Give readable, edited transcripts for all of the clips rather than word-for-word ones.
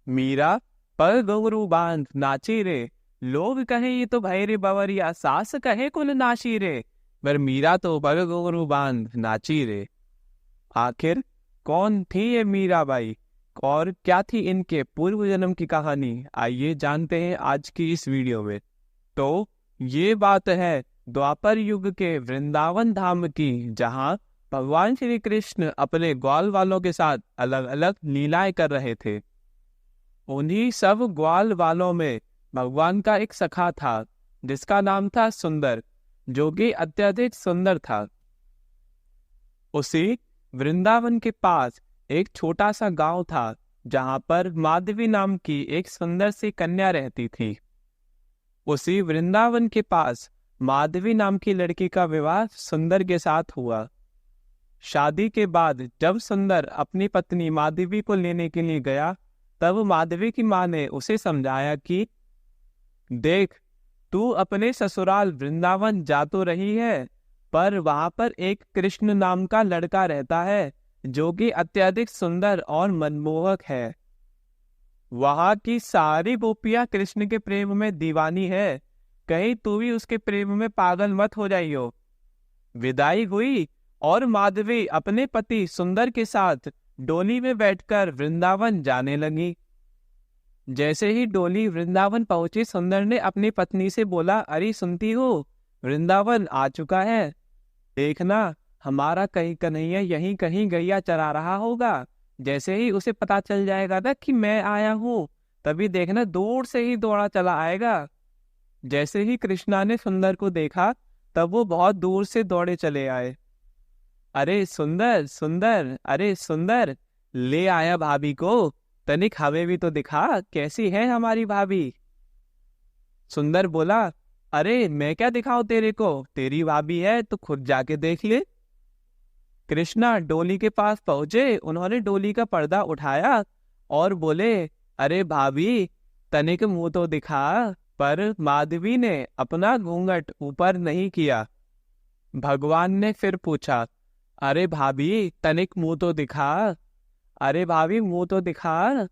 मीरा पग घुंघरू बांध नाची रे, लोग कहे ये तो भैरे बवरिया, सास कहे कुल नाची रे, पर मीरा तो पग घुंघरू बांध नाची रे। आखिर कौन थी ये मीराबाई और क्या थी इनके पूर्व जन्म की कहानी, आइए जानते हैं आज की इस वीडियो में। तो ये बात है द्वापर युग के वृंदावन धाम की, जहां भगवान श्री कृष्ण अपने ग्वाल वालों के साथ अलग अलग लीलाएं कर रहे थे। उन्हीं सब ग्वाल वालों में भगवान का एक सखा था जिसका नाम था सुंदर, जो कि अत्यधिक सुंदर था। उसी वृंदावन के पास एक छोटा सा गांव था जहां पर माधवी नाम की एक सुंदर सी कन्या रहती थी। उसी वृंदावन के पास माधवी नाम की लड़की का विवाह सुंदर के साथ हुआ। शादी के बाद जब सुंदर अपनी पत्नी माधवी को लेने के लिए गया, तब माधवी की मां ने उसे समझाया कि देख, तू अपने ससुराल वृंदावन जा तो रही है, पर वहां पर एक कृष्ण नाम का लड़का रहता है जो कि अत्यधिक सुंदर और मनमोहक है। वहां की सारी गोपियां कृष्ण के प्रेम में दीवानी है, कहीं तू भी उसके प्रेम में पागल मत हो जाइयो। विदाई हुई और माधवी अपने पति सुंदर के साथ डोली में बैठकर वृंदावन जाने लगी। जैसे ही डोली वृंदावन पहुंची, सुंदर ने अपनी पत्नी से बोला, अरे सुनती हो, वृंदावन आ चुका है, देखना हमारा कहीं कन्हैया यहीं कहीं गैया चरा रहा होगा। जैसे ही उसे पता चल जाएगा ना कि मैं आया हूँ, तभी देखना दूर से ही दौड़ा चला आएगा। जैसे ही कृष्णा ने सुंदर को देखा, तब वो बहुत दूर से दौड़े चले आए। अरे सुंदर सुंदर, अरे सुंदर, ले आया भाभी को, तनिक हमें भी तो दिखा, कैसी है हमारी भाभी। सुंदर बोला, अरे मैं क्या दिखाऊं तेरे को, तेरी भाभी है तो खुद जाके देख ले। कृष्णा डोली के पास पहुंचे, उन्होंने डोली का पर्दा उठाया और बोले, अरे भाभी तनिक मुंह तो दिखा। पर माधवी ने अपना घूंघट ऊपर नहीं किया। भगवान ने फिर पूछा, अरे भाभी तनिक मुंह तो दिखा, अरे भाभी मुंह तो दिखा।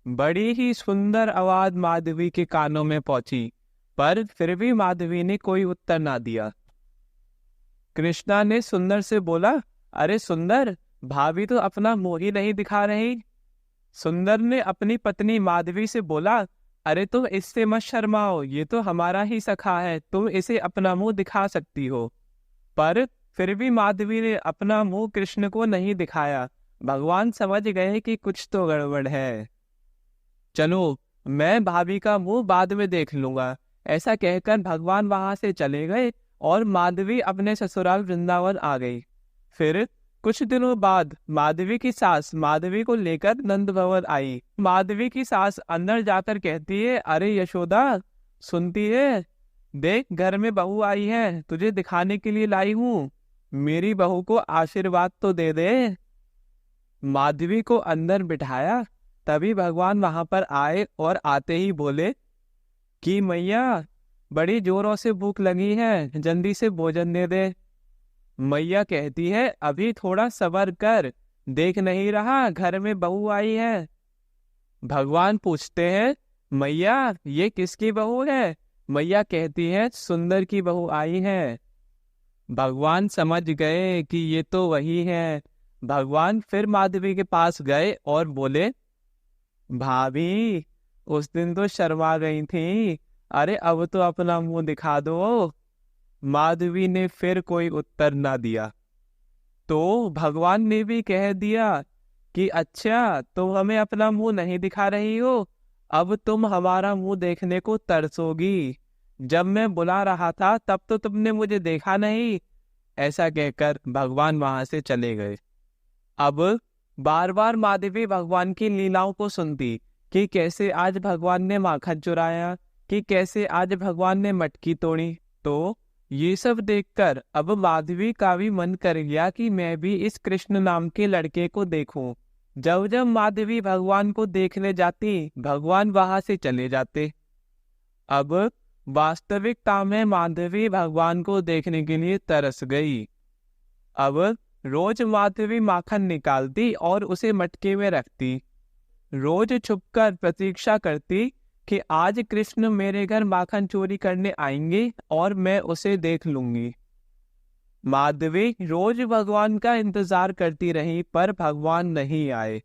बड़ी ही सुंदर आवाज माधवी के कानों में पहुंची, पर फिर भी माधवी ने कोई उत्तर ना दिया। कृष्णा ने सुंदर से बोला, अरे सुंदर, भाभी तो अपना मुंह ही नहीं दिखा रही। सुंदर ने अपनी पत्नी माधवी से बोला, अरे तुम इससे मत शर्माओ, ये तो हमारा ही सखा है, तुम इसे अपना मुंह दिखा सकती हो। पर फिर भी माधवी ने अपना मुंह कृष्ण को नहीं दिखाया। भगवान समझ गए कि कुछ तो गड़बड़ है। चलो, मैं भाभी का मुंह बाद में देख लूंगा। ऐसा कहकर भगवान वहां से चले गए और माधवी अपने ससुराल वृंदावन आ गई। फिर कुछ दिनों बाद माधवी की सास माधवी को लेकर नंद भवन आई। माधवी की सास अंदर जाकर कहती है, अरे यशोदा, सुनती है, देख घर में बहू आई है, तुझे दिखाने के लिए लाई हूँ, मेरी बहू को आशीर्वाद तो दे दे। माधवी को अंदर बिठाया, तभी भगवान वहां पर आए और आते ही बोले कि मैया बड़ी जोरों से भूख लगी है, जल्दी से भोजन दे दे। मैया कहती है, अभी थोड़ा सब्र कर, देख नहीं रहा घर में बहू आई है। भगवान पूछते हैं, मैया ये किसकी बहू है? मैया कहती है, सुंदर की बहू आई है। भगवान समझ गए कि ये तो वही है। भगवान फिर माधवी के पास गए और बोले, भाभी उस दिन तो शर्मा गई थी, अरे अब तो अपना मुंह दिखा दो। माधवी ने फिर कोई उत्तर ना दिया। तो भगवान ने भी कह दिया कि अच्छा, तुम हमें अपना मुंह नहीं दिखा रही हो, अब तुम हमारा मुंह देखने को तरसोगी। जब मैं बुला रहा था तब तो तुमने मुझे देखा नहीं। ऐसा कहकर भगवान वहां से चले गए। अब बार बार माधवी भगवान की लीलाओं को सुनती कि कैसे आज भगवान ने माखन चुराया, कि कैसे आज भगवान ने मटकी तोड़ी। तो ये सब देखकर अब माधवी का भी मन कर गया कि मैं भी इस कृष्ण नाम के लड़के को देखूं। जब जब माधवी भगवान को देखने जाती, भगवान वहां से चले जाते। अब वास्तविकता में माधवी भगवान को देखने के लिए तरस गई। अब रोज माधवी माखन निकालती और उसे मटके में रखती। रोज छुपकर प्रतीक्षा करती कि आज कृष्ण मेरे घर माखन चोरी करने आएंगे और मैं उसे देख लूंगी। माधवी रोज भगवान का इंतजार करती रही पर भगवान नहीं आए।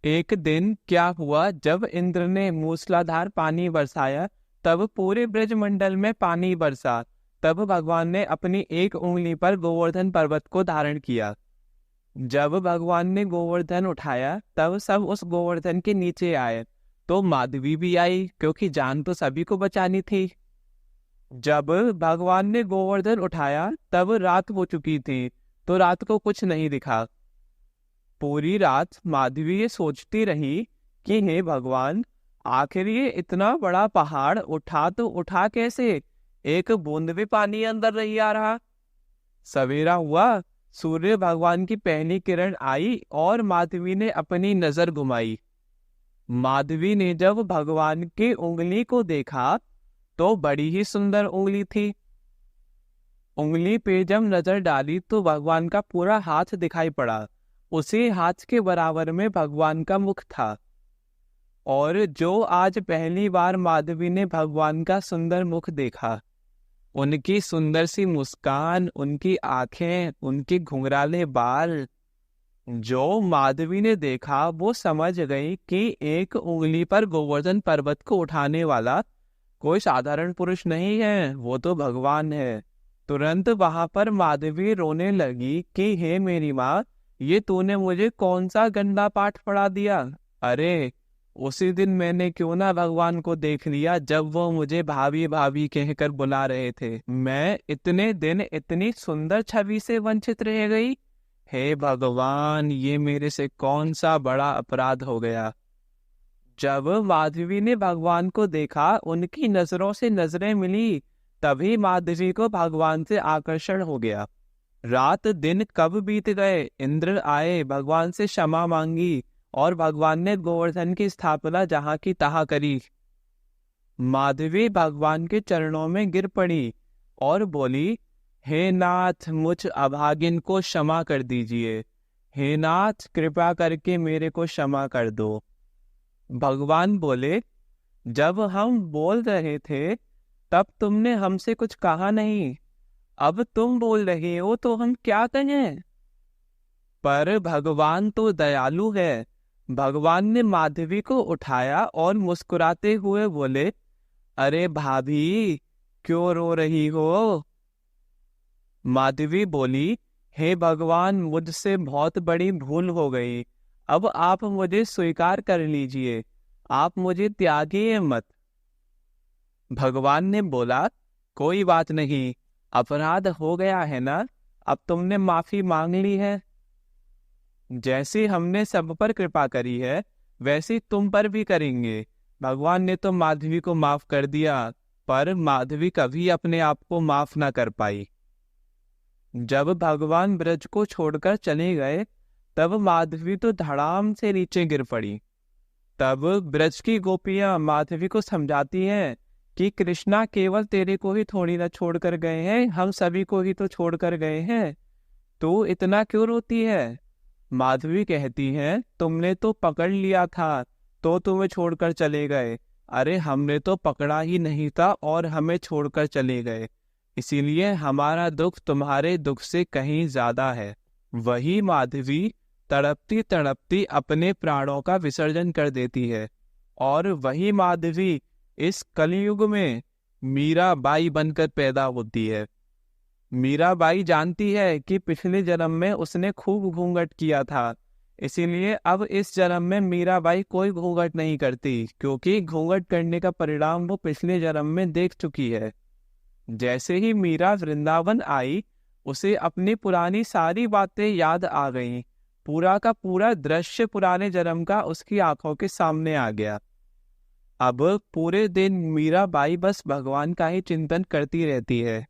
एक दिन क्या हुआ, जब इंद्र ने मूसलाधार पानी बरसाया तब पूरे ब्रजमंडल में पानी बरसा। तब भगवान ने अपनी एक उंगली पर गोवर्धन पर्वत को धारण किया। जब भगवान ने गोवर्धन उठाया तब सब उस गोवर्धन के नीचे आए, तो माधवी भी आई क्योंकि जान तो सभी को बचानी थी। जब भगवान ने गोवर्धन उठाया तब रात हो चुकी थी, तो रात को कुछ नहीं दिखा। पूरी रात माधवी ये सोचती रही कि हे भगवान, आखिर ये इतना बड़ा पहाड़ उठा तो उठा कैसे, एक बूंद भी पानी अंदर नहीं आ रहा। सवेरा हुआ, सूर्य भगवान की पहली किरण आई और माधवी ने अपनी नजर घुमाई। माधवी ने जब भगवान की उंगली को देखा तो बड़ी ही सुंदर उंगली थी। उंगली पे जब नजर डाली तो भगवान का पूरा हाथ दिखाई पड़ा। उसी हाथ के बराबर में भगवान का मुख था। और जो आज पहली बार माधवी ने भगवान का सुंदर मुख देखा, उनकी सुंदर सी मुस्कान, उनकी आंखें, उनके घुंघराले बाल, जो माधवी ने देखा वो समझ गई कि एक उंगली पर गोवर्धन पर्वत को उठाने वाला कोई साधारण पुरुष नहीं है, वो तो भगवान है। तुरंत वहां पर माधवी रोने लगी कि हे मेरी माँ, ये तूने मुझे कौन सा गंदा पाठ पढ़ा दिया। अरे उसी दिन मैंने क्यों ना भगवान को देख लिया जब वो मुझे भाभी भाभी कहकर बुला रहे थे। मैं इतने दिन इतनी सुंदर छवि से वंचित रह गई। हे भगवान, ये मेरे से कौन सा बड़ा अपराध हो गया। जब माधवी ने भगवान को देखा, उनकी नजरों से नजरें मिली, तभी माधवी को भगवान से आकर्षण हो गया। रात दिन कब बीत गए, इंद्र आए, भगवान से क्षमा मांगी और भगवान ने गोवर्धन की स्थापना जहां की तहां करी। माधवी भगवान के चरणों में गिर पड़ी और बोली, हे नाथ, मुझ अभागिन को क्षमा कर दीजिए। हे नाथ, कृपा करके मेरे को क्षमा कर दो। भगवान बोले, जब हम बोल रहे थे तब तुमने हमसे कुछ कहा नहीं, अब तुम बोल रहे हो तो हम क्या कहें। पर भगवान तो दयालु है। भगवान ने माधवी को उठाया और मुस्कुराते हुए बोले, अरे भाभी, क्यों रो रही हो। माधवी बोली, हे भगवान, मुझसे बहुत बड़ी भूल हो गई। अब आप मुझे स्वीकार कर लीजिए, आप मुझे त्यागिए मत। भगवान ने बोला, कोई बात नहीं, अपराध हो गया है ना, अब तुमने माफी मांग ली है। जैसे हमने सब पर कृपा करी है वैसे तुम पर भी करेंगे। भगवान ने तो माधवी को माफ कर दिया, पर माधवी कभी अपने आप को माफ ना कर पाई। जब भगवान ब्रज को छोड़कर चले गए तब माधवी तो धड़ाम से नीचे गिर पड़ी। तब ब्रज की गोपियां माधवी को समझाती हैं कि कृष्णा केवल तेरे को ही थोड़ी ना छोड़ कर गए हैं, हम सभी को ही तो छोड़ कर गए हैं, तू इतना क्यों रोती है। माधवी कहती है, तुमने तो पकड़ लिया था तो तुम्हें छोड़कर चले गए। अरे हमने तो पकड़ा ही नहीं था और हमें छोड़कर चले गए, इसीलिए हमारा दुख तुम्हारे दुख से कहीं ज्यादा है। वही माधवी तड़पती तड़पती अपने प्राणों का विसर्जन कर देती है। और वही माधवी इस कलयुग में मीराबाई बनकर पैदा होती है। मीराबाई जानती है कि पिछले जन्म में उसने खूब घूंघट किया था, इसीलिए अब इस जन्म में मीराबाई कोई घूंघट नहीं करती, क्योंकि घूंघट करने का परिणाम वो पिछले जन्म में देख चुकी है। जैसे ही मीरा वृंदावन आई, उसे अपनी पुरानी सारी बातें याद आ गईं। पूरा का पूरा दृश्य पुराने जन्म का उसकी आंखों के सामने आ गया। अब पूरे दिन मीराबाई बस भगवान का ही चिंतन करती रहती है।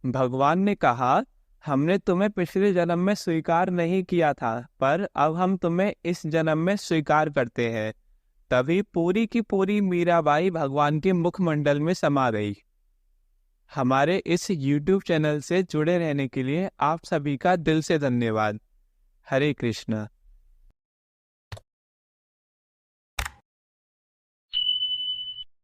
भगवान ने कहा, हमने तुम्हें पिछले जन्म में स्वीकार नहीं किया था, पर अब हम तुम्हें इस जन्म में स्वीकार करते हैं। तभी पूरी की पूरी मीराबाई भगवान के मुखमंडल में समा गई। हमारे इस YouTube चैनल से जुड़े रहने के लिए आप सभी का दिल से धन्यवाद। हरे कृष्णा।